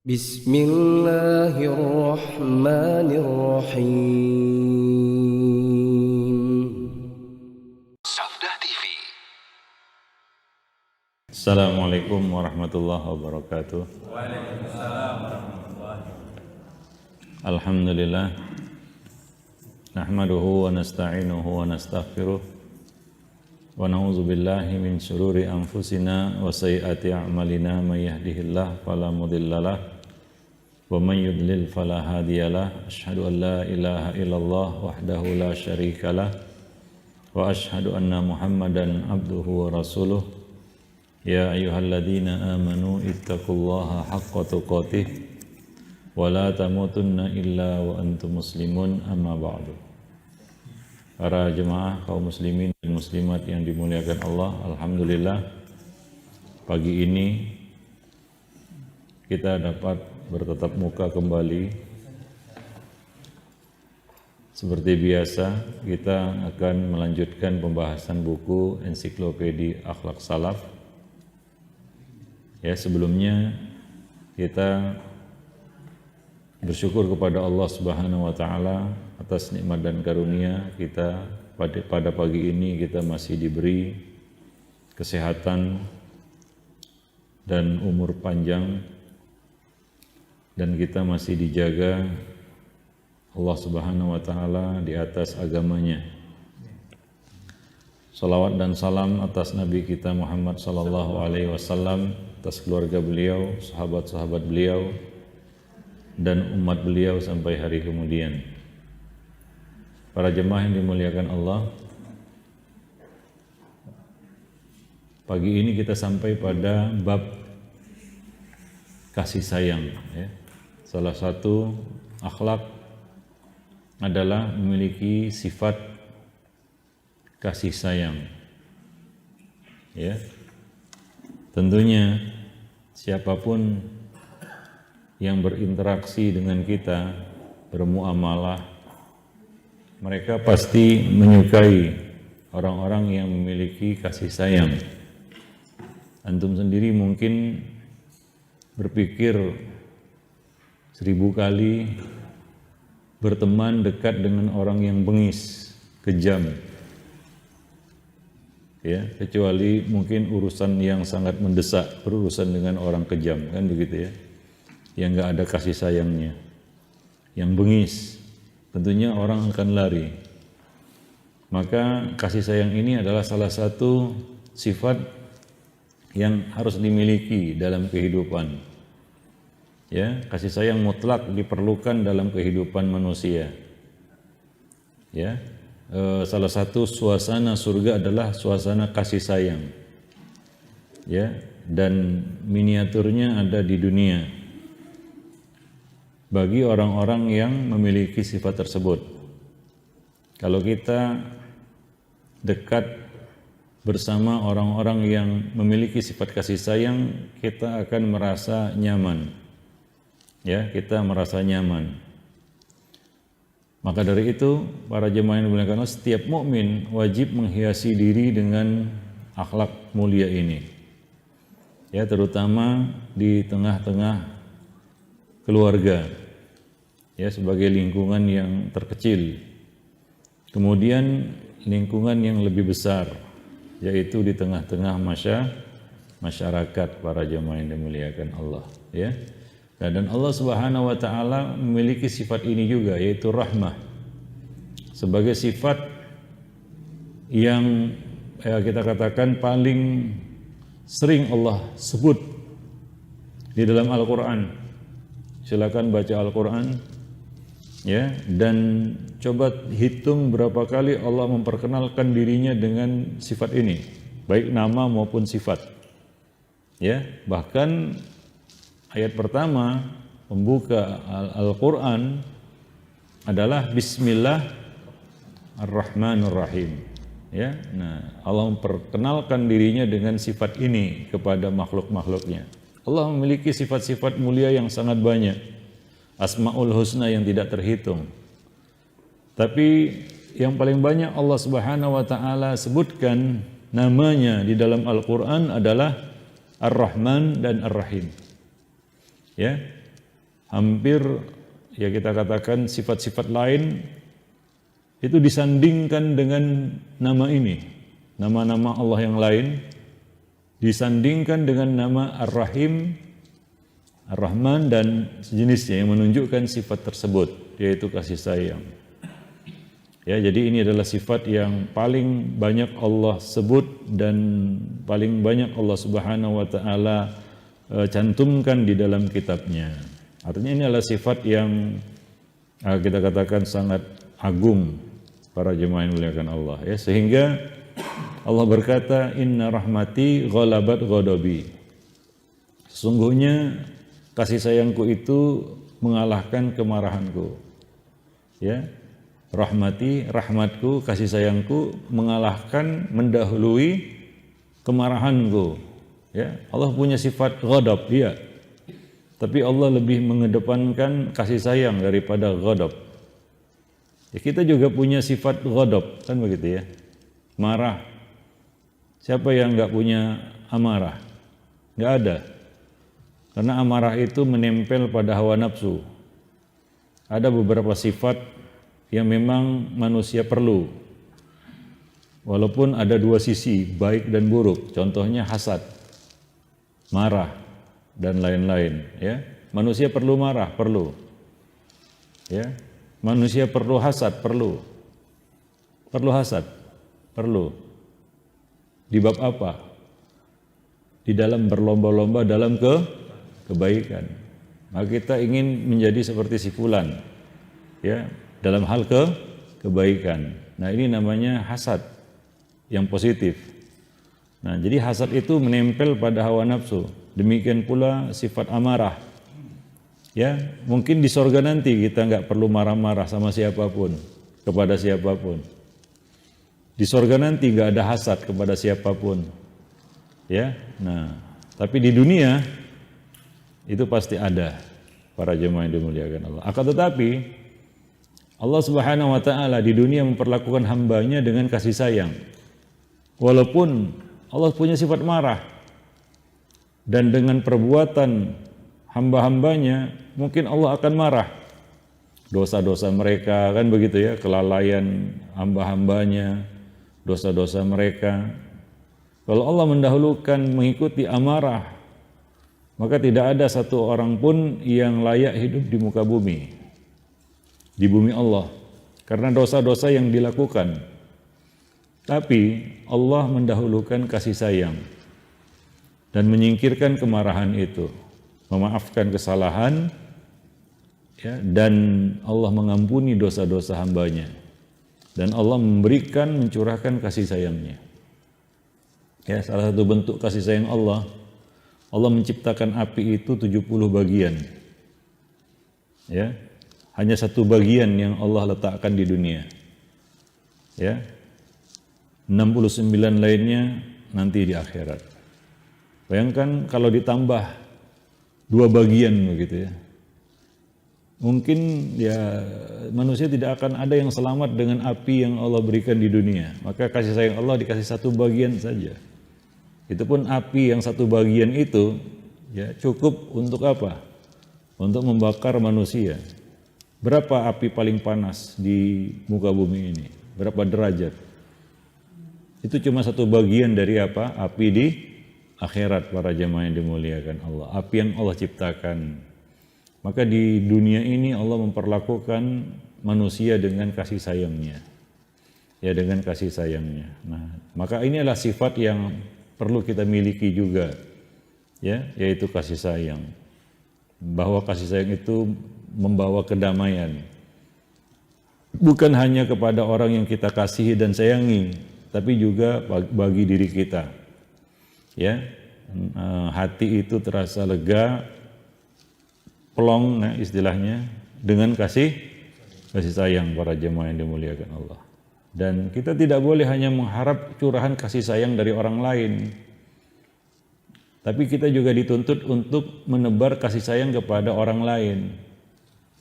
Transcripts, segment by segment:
Bismillahirrahmanirrahim. Safdah TV. Assalamualaikum warahmatullahi wabarakatuh. Alhamdulillah. Nahmaduhu wa nasta'inuhu wa nastaghfiruh. Wa na'udzu billahi min syururi anfusina wa sayyiati a'malina may yahdihillahu fala mudhillalah wa may yudlil fala hadiyalah. Asyhadu an la ilaha illallah wahdahu la syarikalah wa asyhadu anna Muhammadan abduhu wa rasuluh. Ya ayyuhalladzina amanu ittaqullaha haqqa tuqatih wa la tamutunna illa wa antum muslimun, amma ba'du. Para jemaah kaum muslimin dan muslimat yang dimuliakan Allah, alhamdulillah pagi ini kita dapat bertatap muka kembali. Seperti biasa, kita akan melanjutkan pembahasan buku Ensiklopedia Akhlak Salaf. Ya, sebelumnya kita bersyukur kepada Allah Subhanahu wa taala atas nikmat dan karunia kita pada pagi ini. Kita masih diberi kesehatan dan umur panjang, dan kita masih dijaga Allah Subhanahu wa taala di atas agamanya. Salawat dan salam atas Nabi kita Muhammad sallallahu alaihi wasallam, atas keluarga beliau, sahabat-sahabat beliau, dan umat beliau sampai hari kemudian. Para jemaah yang dimuliakan Allah, pagi ini kita sampai pada bab kasih sayang. Ya. Salah satu akhlak adalah memiliki sifat kasih sayang. Ya. Tentunya siapapun yang berinteraksi dengan kita, bermuamalah, mereka pasti menyukai orang-orang yang memiliki kasih sayang. Antum sendiri mungkin berpikir 1000 kali berteman dekat dengan orang yang bengis, kejam. Ya, kecuali mungkin urusan yang sangat mendesak, berurusan dengan orang kejam, kan begitu ya. Yang enggak ada kasih sayangnya. Yang bengis, tentunya orang akan lari. Maka kasih sayang ini adalah salah satu sifat yang harus dimiliki dalam kehidupan. Ya, kasih sayang mutlak diperlukan dalam kehidupan manusia. Ya, salah satu suasana surga adalah suasana kasih sayang. Ya, dan miniaturnya ada di dunia bagi orang-orang yang memiliki sifat tersebut. Kalau kita dekat bersama orang-orang yang memiliki sifat kasih sayang, kita akan merasa nyaman. Ya, kita merasa nyaman. Maka dari itu, para jemaah yang dimuliakan Allah, setiap mukmin wajib menghiasi diri dengan akhlak mulia ini. Ya, terutama di tengah-tengah keluarga, ya, sebagai lingkungan yang terkecil. Kemudian lingkungan yang lebih besar, yaitu di tengah-tengah masyarakat, para jemaah yang dimuliakan Allah. Ya, dan Allah Subhanahu wa taala memiliki sifat ini juga, yaitu rahmah, sebagai sifat yang kita katakan paling sering Allah sebut di dalam Al-Quran. Silakan baca Al-Quran, ya, dan coba hitung berapa kali Allah memperkenalkan dirinya dengan sifat ini, baik nama maupun sifat. Ya, bahkan ayat pertama pembuka Al-Quran adalah Bismillahirrahmanirrahim. Ya, nah, Allah memperkenalkan dirinya dengan sifat ini kepada makhluk-makhluknya. Allah memiliki sifat-sifat mulia yang sangat banyak, Asmaul Husna yang tidak terhitung. Tapi yang paling banyak Allah Subhanahu wa taala sebutkan namanya di dalam Al-Qur'an adalah Ar-Rahman dan Ar-Rahim. Ya. hampir ya kita katakan sifat-sifat lain itu disandingkan dengan nama ini. Nama-nama Allah yang lain disandingkan dengan nama Ar-Rahim, Ar-Rahman dan sejenisnya yang menunjukkan sifat tersebut, yaitu kasih sayang. Ya, jadi ini adalah sifat yang paling banyak Allah sebut dan paling banyak Allah Subhanahu wa taala cantumkan di dalam kitabnya. Artinya ini adalah sifat yang kita katakan sangat agung para jemaah yang dimuliakan Allah, ya, sehingga Allah berkata, inna rahmati ghalabat ghadabi. Sesungguhnya kasih sayangku itu mengalahkan kemarahanku. Ya, rahmati, rahmatku, kasih sayangku mengalahkan, mendahului kemarahanku. Ya, Allah punya sifat ghadab, iya. Tapi Allah lebih mengedepankan kasih sayang daripada ghadab. Ya, kita juga punya sifat ghadab, kan begitu ya. Marah. Siapa yang enggak punya amarah? Enggak ada. Karena amarah itu menempel pada hawa nafsu. Ada beberapa sifat yang memang manusia perlu. Walaupun ada dua sisi, baik dan buruk. Contohnya hasad, marah, dan lain-lain. Ya, manusia perlu marah, perlu. Ya, manusia perlu hasad, perlu. Perlu hasad, perlu. Di bab apa? Di dalam berlomba-lomba dalam kebaikan. Maka kita ingin menjadi seperti si fulan, ya, dalam hal kebaikan. Nah, ini namanya hasad yang positif. Nah, jadi hasad itu menempel pada hawa nafsu. Demikian pula sifat amarah. Ya, mungkin di sorga nanti kita nggak perlu marah-marah sama siapapun, kepada siapapun. Di sorga nanti nggak ada hasad kepada siapapun. Ya, nah, tapi di dunia itu pasti ada, para jemaah yang dimuliakan Allah. Akan tetapi Allah Subhanahu wa taala di dunia memperlakukan hambanya dengan kasih sayang. Walaupun Allah punya sifat marah, dan dengan perbuatan hamba-hambanya mungkin Allah akan marah. Dosa-dosa mereka, kan begitu ya, kelalaian hamba-hambanya, dosa-dosa mereka. Kalau Allah mendahulukan mengikuti amarah, maka tidak ada satu orang pun yang layak hidup di muka bumi, di bumi Allah, karena dosa-dosa yang dilakukan. Tapi Allah mendahulukan kasih sayang dan menyingkirkan kemarahan itu, memaafkan kesalahan, ya, dan Allah mengampuni dosa-dosa hambanya, dan Allah memberikan, mencurahkan kasih sayangnya. Ya, salah satu bentuk kasih sayang Allah, Allah menciptakan api itu 70 bagian. Ya, hanya satu bagian yang Allah letakkan di dunia. Ya, 69 lainnya nanti di akhirat. Bayangkan kalau ditambah 2 bagian begitu ya. Mungkin ya manusia tidak akan ada yang selamat dengan api yang Allah berikan di dunia. Maka kasih sayang Allah dikasih satu bagian saja. Itu pun api yang satu bagian itu ya cukup untuk apa? Untuk membakar manusia. Berapa api paling panas di muka bumi ini? Berapa derajat? Itu cuma satu bagian dari apa? Api di akhirat, para jemaah yang dimuliakan Allah. Api yang Allah ciptakan. Maka di dunia ini Allah memperlakukan manusia dengan kasih sayangnya. Ya, dengan kasih sayangnya. Nah, maka ini adalah sifat yang perlu kita miliki juga. Ya, yaitu kasih sayang. Bahwa kasih sayang itu membawa kedamaian. Bukan hanya kepada orang yang kita kasihi dan sayangi, tapi juga bagi diri kita. Ya, hati itu terasa lega, plong, nah, istilahnya, dengan kasih sayang, para jemaah yang dimuliakan Allah. Dan kita tidak boleh hanya mengharap curahan kasih sayang dari orang lain, tapi kita juga dituntut untuk menebar kasih sayang kepada orang lain,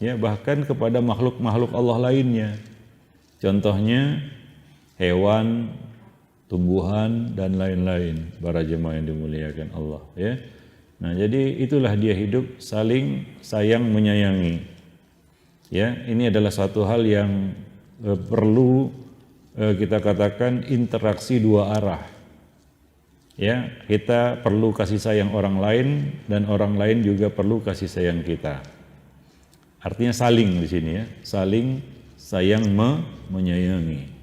ya, bahkan kepada makhluk-makhluk Allah lainnya. Contohnya hewan, tumbuhan, dan lain-lain, para jemaah yang dimuliakan Allah. Ya, Nah, jadi itulah dia hidup saling sayang menyayangi. Ya, ini adalah satu hal yang perlu kita katakan interaksi dua arah. Ya, kita perlu kasih sayang orang lain dan orang lain juga perlu kasih sayang kita. Artinya saling di sini ya, saling sayang menyayangi.